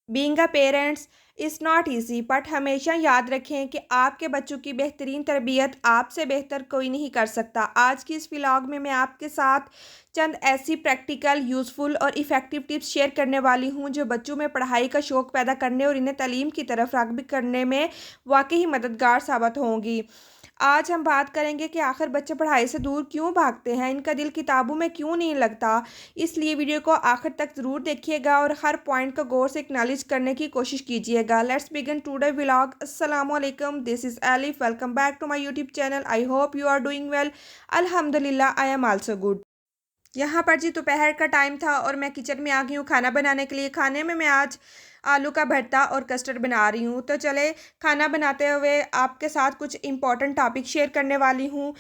Being a parents is not easy, but हमेशा याद रखें कि आपके बच्चों की बेहतरीन तरबियत आपसे बेहतर कोई नहीं कर सकता। आज की इस व्लॉग में मैं आपके साथ चंद ऐसी प्रैक्टिकल, यूज़फुल और इफ़ेक्टिव टिप्स शेयर करने वाली हूँ जो बच्चों में पढ़ाई का शौक़ पैदा करने और इन्हें तालीम की तरफ राग़िब करने में वाकई मददगार साबित होंगी। आज हम बात करेंगे कि आखिर बच्चे पढ़ाई से दूर क्यों भागते हैं, इनका दिल किताबों में क्यों नहीं लगता। इसलिए वीडियो को आखिर तक ज़रूर देखिएगा और हर पॉइंट को गौर से एक्नॉलेज करने की कोशिश कीजिएगा। Let's begin today vlog. अस्सलाम वालेकुम, this is Alif. Welcome back to my YouTube channel. I hope you are doing well. अल्हम्दुलिल्लाह आई एम आल्सो गुड। यहाँ पर जी दोपहर का टाइम था और मैं किचन में आ गई हूँ खाना बनाने के लिए। खाने में मैं आज आलू का भरता और कस्टर्ड बना रही हूँ। तो चले खाना बनाते हुए आपके साथ कुछ इम्पोर्टेंट टॉपिक शेयर करने वाली हूँ।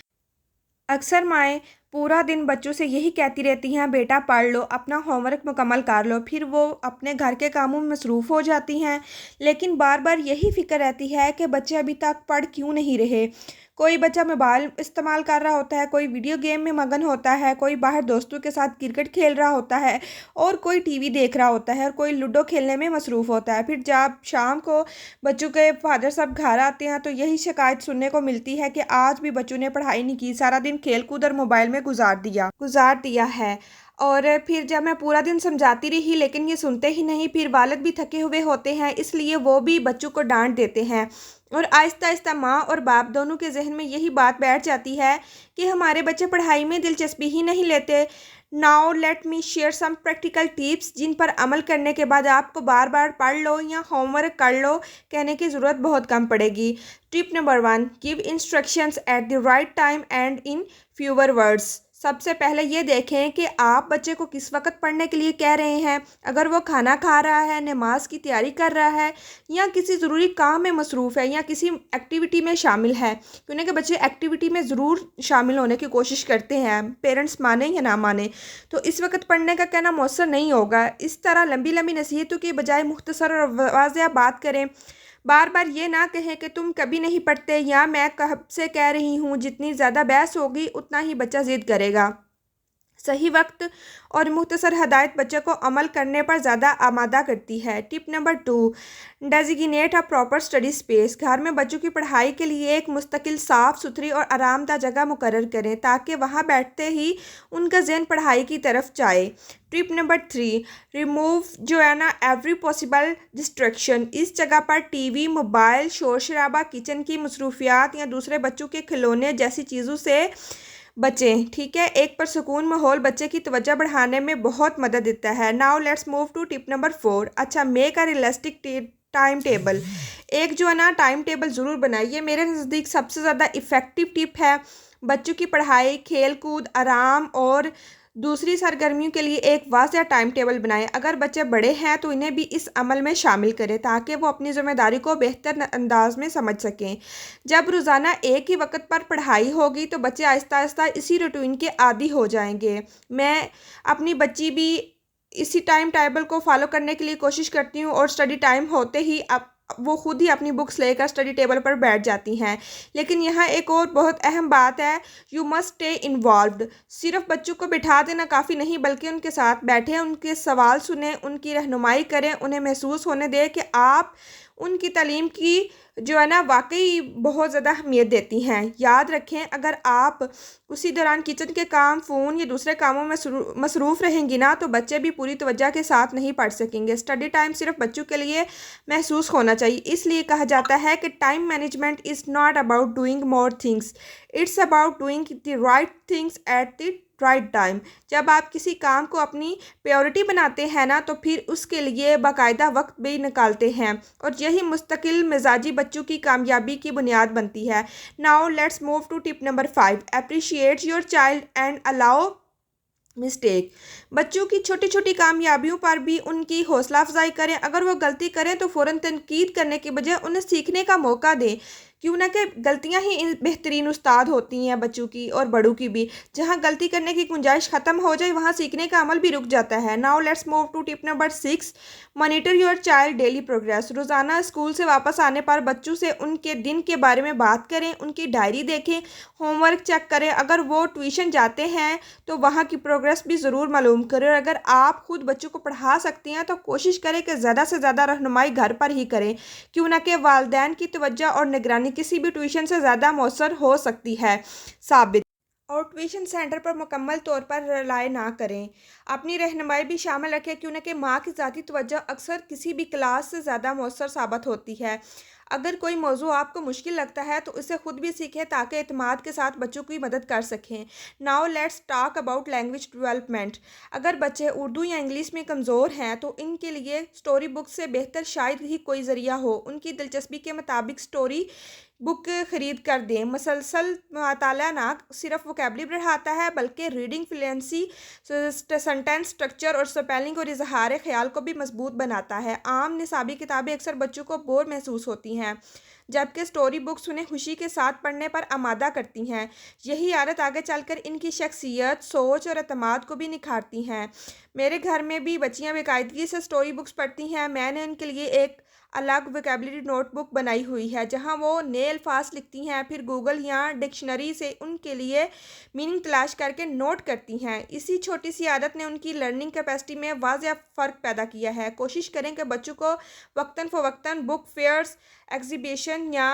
अक्सर माएँ पूरा दिन बच्चों से यही कहती रहती हैं, बेटा पढ़ लो, अपना होमवर्क मुकम्मल कर लो। फिर वो अपने घर के कामों में मसरूफ़ हो जाती हैं, लेकिन बार बार यही फ़िक्र रहती है कि बच्चे अभी तक पढ़ क्यों नहीं रहे। कोई बच्चा मोबाइल इस्तेमाल कर रहा होता है, कोई वीडियो गेम में मगन होता है, कोई बाहर दोस्तों के साथ क्रिकेट खेल रहा होता है और कोई टीवी देख रहा होता है और कोई लूडो खेलने में मसरूफ़ होता है। फिर जब शाम को बच्चों के फादर साहब घर आते हैं तो यही शिकायत सुनने को मिलती है कि आज भी बच्चों ने पढ़ाई नहीं की, सारा दिन खेल कूद और मोबाइल में गुजार दिया है। और फिर जब मैं पूरा दिन समझाती रही लेकिन ये सुनते ही नहीं, फिर वालिद भी थके हुए होते हैं, इसलिए वो भी बच्चों को डांट देते हैं और आहिस्ता आहिस्ता माँ और बाप दोनों के जहन में यही बात बैठ जाती है कि हमारे बच्चे पढ़ाई में दिलचस्पी ही नहीं लेते। Now let me share some practical tips जिन पर अमल करने के बाद आपको बार बार पढ़ लो या होमवर्क कर लो कहने की ज़रूरत बहुत कम पड़ेगी। Tip number 1, give instructions at the right time and in fewer words. सबसे पहले ये देखें कि आप बच्चे को किस वक्त पढ़ने के लिए कह रहे हैं। अगर वो खाना खा रहा है, नमाज की तैयारी कर रहा है या किसी ज़रूरी काम में मसरूफ़ है या किसी एक्टिविटी में शामिल है, क्योंकि बच्चे एक्टिविटी में ज़रूर शामिल होने की कोशिश करते हैं, पेरेंट्स माने या ना माने, तो इस वक्त पढ़ने का कहना मौसर नहीं होगा। इस तरह लंबी लंबी नसीहतों के बजाय मुख्तसर और वाज़ेह बात करें। बार बार ये ना कहें कि तुम कभी नहीं पढ़ते या मैं कब से कह रही हूँ। जितनी ज़्यादा बहस होगी उतना ही बच्चा ज़िद करेगा। सही वक्त और मुख्तसर हदायत बच्चे को अमल करने पर ज़्यादा आमादा करती है। Tip number 2, designate a proper study space. घर में बच्चों की पढ़ाई के लिए एक मुस्तकिल, साफ़ सुथरी और आरामदा जगह मुकर्रर करें ताकि वहाँ बैठते ही उनका ज़हन पढ़ाई की तरफ जाए। टिप नंबर 3, रिमूव जो है ना एवरी पॉसिबल डिस्ट्रैक्शन। इस जगह पर टीवी, मोबाइल, शोर शराबा, किचन की मसरूफियात या दूसरे बच्चों के खिलौने जैसी चीज़ों से बचें। ठीक है, एक परसुकून माहौल बच्चे की तवज्जो बढ़ाने में बहुत मदद देता है। Now let's move to tip number 4। अच्छा, make a realistic time table. एक जो है ना टाइम टेबल ज़रूर बनाइए। मेरे नज़दीक सबसे ज़्यादा इफ़ेक्टिव टिप है बच्चों की पढ़ाई, खेल कूद, आराम और दूसरी सरगर्मियों के लिए एक वाज़ेह टाइम टेबल बनाएं। अगर बच्चे बड़े हैं तो इन्हें भी इस अमल में शामिल करें ताकि वो अपनी ज़िम्मेदारी को बेहतर अंदाज में समझ सकें। जब रोज़ाना एक ही वक्त पर पढ़ाई होगी तो बच्चे आहिस्ता आहिस्ता इसी रूटीन के आदी हो जाएंगे। मैं अपनी बच्ची भी इसी टाइम टेबल को फॉलो करने के लिए कोशिश करती हूँ और स्टडी टाइम होते ही अब वो खुद ही अपनी बुक्स लेकर स्टडी टेबल पर बैठ जाती हैं। लेकिन यहाँ एक और बहुत अहम बात है, यू मस्ट स्टे इन्वॉल्व्ड। सिर्फ बच्चों को बिठा देना काफ़ी नहीं, बल्कि उनके साथ बैठें, उनके सवाल सुने, उनकी रहनुमाई करें, उन्हें महसूस होने दें कि आप उनकी तालीम की जो है ना वाकई बहुत ज़्यादा अहमियत देती हैं। याद रखें, अगर आप उसी दौरान किचन के काम, फ़ोन या दूसरे कामों में मसरूफ़ रहेंगी ना तो बच्चे भी पूरी तवज्जो के साथ नहीं पढ़ सकेंगे। स्टडी टाइम सिर्फ बच्चों के लिए महसूस होना चाहिए। इसलिए कहा जाता है कि time management is not about doing more things, it's about doing the right things at the right time. जब आप किसी काम को अपनी प्रायोरिटी बनाते हैं ना तो फिर उसके लिए बाकायदा वक्त भी निकालते हैं और यही मुस्तकिल मिजाजी बच्चों की कामयाबी की बुनियाद बनती है। Now let's move to tip number 5, appreciate your child and allow mistake. बच्चों की छोटी छोटी कामयाबियों पर भी उनकी हौसला अफजाई करें। अगर वो गलती करें तो फ़ौरन तनकीद करने के बजाय उन्हें सीखने का मौका दें, क्यों ना कि गलतियां ही बेहतरीन उस्ताद होती हैं बच्चों की और बड़ों की भी। जहां गलती करने की गुंजाइश ख़त्म हो जाए वहां सीखने का अमल भी रुक जाता है। Now let's move to tip number 6, monitor your child daily progress. रोज़ाना स्कूल से वापस आने पर बच्चों से उनके दिन के बारे में बात करें, उनकी डायरी देखें, होमवर्क चेक करें। अगर वो ट्यूशन जाते हैं तो वहाँ की प्रोग्रेस भी ज़रूर मालूम करें। और अगर आप खुद बच्चों को पढ़ा सकती हैं तो कोशिश करें कि ज़्यादा से ज़्यादा रहनुमाई घर पर ही करें, क्यों ना कि वालिदैन की तवज्जो और निगरानी किसी भी ट्यूशन से ज़्यादा मौसर हो सकती है साबित। और ट्यूशन सेंटर पर मुकम्मल तौर पर रिलाय ना करें, अपनी रहनुमाई भी शामिल रखें, क्यों ना कि माँ की ज़ाती तवज्जो अक्सर किसी भी क्लास से ज़्यादा मौसर साबित होती है। अगर कोई मौजू आपको मुश्किल लगता है तो उसे खुद भी सीखें ताकि एतमाद के साथ बच्चों की मदद कर सकें। Now let's talk about language development. अगर बच्चे उर्दू या इंग्लिश में कमज़ोर हैं तो इनके लिए स्टोरी बुक से बेहतर शायद ही कोई ज़रिया हो। उनकी दिलचस्पी के मुताबिक स्टोरी बुक खरीद कर दें। मसलसल मताला ना सिर्फ वोकेबलरी बढ़ाता है बल्कि रीडिंग फ्लुएंसी, सेंटेंस स्ट्रक्चर और स्पेलिंग और इजहार ख्याल को भी मजबूत बनाता है। आम निसाबी किताबें अक्सर बच्चों को बोर महसूस होती हैं, जबकि स्टोरी बुक्स उन्हें खुशी के साथ पढ़ने पर आमादा करती हैं। यही आदत आगे चलकर इनकी शख्सियत, सोच और एतमाद को भी निखारती हैं। मेरे घर में भी बच्चियां बेकायदगी से स्टोरी बुक्स पढ़ती हैं। मैंने उनके लिए एक अलग वोकेबलरी नोटबुक बनाई हुई है जहां वो नए अल्फाज लिखती हैं, फिर गूगल या डिक्शनरी से उनके लिए मीनिंग तलाश करके नोट करती हैं। इसी छोटी सी आदत ने उनकी लर्निंग कैपेसिटी में वाज़ेह फ़र्क पैदा किया है। कोशिश करें कि बच्चों को वक्तन फ़वक्तन बुक फेयर्स, एग्जीबिशन या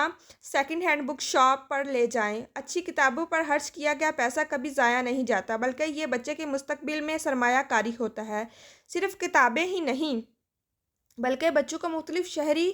सेकंड हैंड बुक शॉप पर ले जाएं। अच्छी किताबों पर खर्च किया गया पैसा कभी ज़ाया नहीं जाता, बल्कि ये बच्चे के मुस्तकबिल में सरमाया कारी होता है। सिर्फ किताबें ही नहीं बल्कि बच्चों को मुख्तलिफ शहरी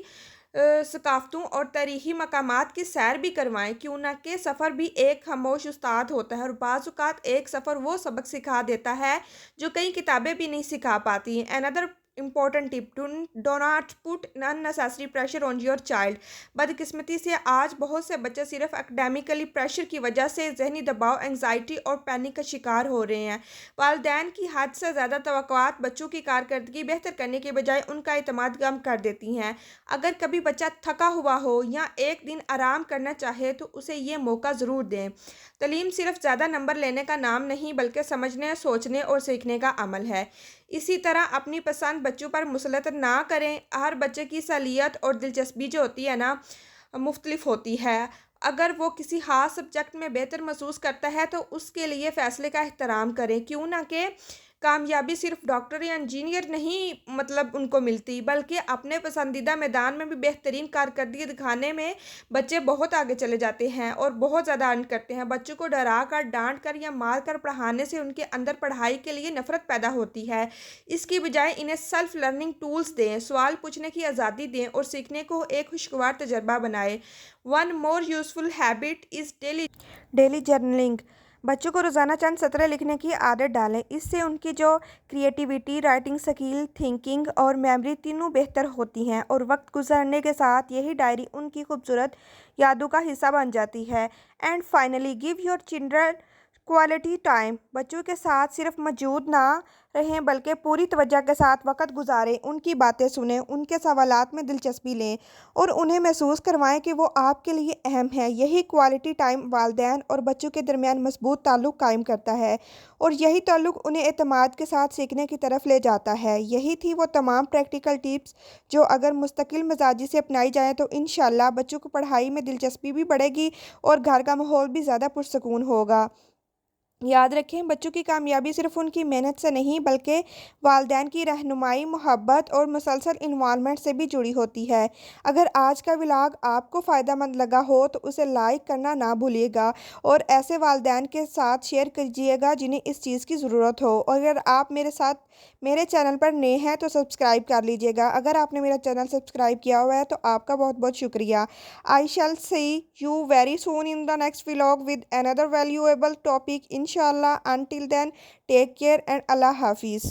सकाफ़तों और तारीख़ी मकामात की सैर भी करवाएं, क्यों ना कि सफ़र भी एक खामोश उस्ताद होता है। और बाज़ औक़ात एक सफ़र वो सबक सिखा देता है जो कई किताबें भी नहीं सिखा पाती। Another important tip, do not put unnecessary pressure on your child। बदकिस्मती से आज बहुत से बच्चे सिर्फ एकेडमिकली प्रेशर की वजह से जहनी दबाव, एंग्जाइटी और पैनिक का शिकार हो रहे हैं। वालिदैन की हद से ज़्यादा तवक्कुआत बच्चों की कारकर्दगी बेहतर करने के बजाय उनका एतमाद कम कर देती हैं। अगर कभी बच्चा थका हुआ हो या एक दिन आराम करना चाहे तो उसे ये मौका ज़रूर दें। तालीम सिर्फ ज़्यादा नंबर लेने का नाम नहीं बल्कि समझने, सोचने और सीखने का अमल है। इसी तरह अपनी पसंद बच्चों पर मुसलत ना करें। हर बच्चे की सलाहियत और दिलचस्पी जो होती है ना मुख्तलिफ होती है। अगर वो किसी ख़ास सब्जेक्ट में बेहतर महसूस करता है तो उसके लिए फ़ैसले का एहतराम करें, क्यों ना कि कामयाबी सिर्फ डॉक्टर या इंजीनियर नहीं उनको मिलती, बल्कि अपने पसंदीदा मैदान में भी बेहतरीन कारकर्दगी दिखाने में बच्चे बहुत आगे चले जाते हैं और बहुत ज़्यादा अर्न करते हैं। बच्चों को डरा कर, डांट कर या मार कर पढ़ाने से उनके अंदर पढ़ाई के लिए नफ़रत पैदा होती है। इसकी बजाय इन्हें सेल्फ लर्निंग टूल्स दें, सवाल पूछने की आज़ादी दें और सीखने को एक खुशगवार तजर्बा बनाएं। One more useful habit is daily journaling. बच्चों को रोज़ाना चंद सतरें लिखने की आदत डालें। इससे उनकी जो क्रिएटिविटी, राइटिंग स्किल, थिंकिंग और मेमोरी तीनों बेहतर होती हैं और वक्त गुजरने के साथ यही डायरी उनकी खूबसूरत यादों का हिस्सा बन जाती है। And finally give your children quality time. बच्चों के साथ सिर्फ मौजूद ना रहें बल्कि पूरी तवज्जो के साथ वक्त गुजारें, उनकी बातें सुनें, उनके सवालात में दिलचस्पी लें और उन्हें महसूस करवाएं कि वो आपके लिए अहम है। यही क्वालिटी टाइम वालिदैन और बच्चों के दरमियान मजबूत ताल्लुक़ कायम करता है और यही ताल्लुक़ उन्हें एतमाद के साथ सीखने की तरफ ले जाता है। यही थी वो तमाम प्रैक्टिकल टिप्स जो अगर मुस्तकिल मिजाजी से अपनाई जाएँ तो इंशाअल्लाह बच्चों को पढ़ाई में दिलचस्पी भी बढ़ेगी और घर का माहौल भी ज़्यादा पुरसकून होगा। याद रखें, बच्चों की कामयाबी सिर्फ उनकी मेहनत से नहीं बल्कि वालिदैन की रहनुमाई, मोहब्बत और मुसलसल इन्वॉल्वमेंट से भी जुड़ी होती है। अगर आज का व्लॉग आपको फ़ायदेमंद लगा हो तो उसे लाइक करना ना भूलिएगा और ऐसे वालिदैन के साथ शेयर कीजिएगा जिन्हें इस चीज़ की ज़रूरत हो। और अगर आप मेरे चैनल पर नए हैं तो सब्सक्राइब कर लीजिएगा। अगर आपने मेरा चैनल सब्सक्राइब किया हुआ है तो आपका बहुत बहुत शुक्रिया। I shall see you very soon in the next vlog with another valuable topic इंशाल्लाह। Until then, take care and Allah Hafiz.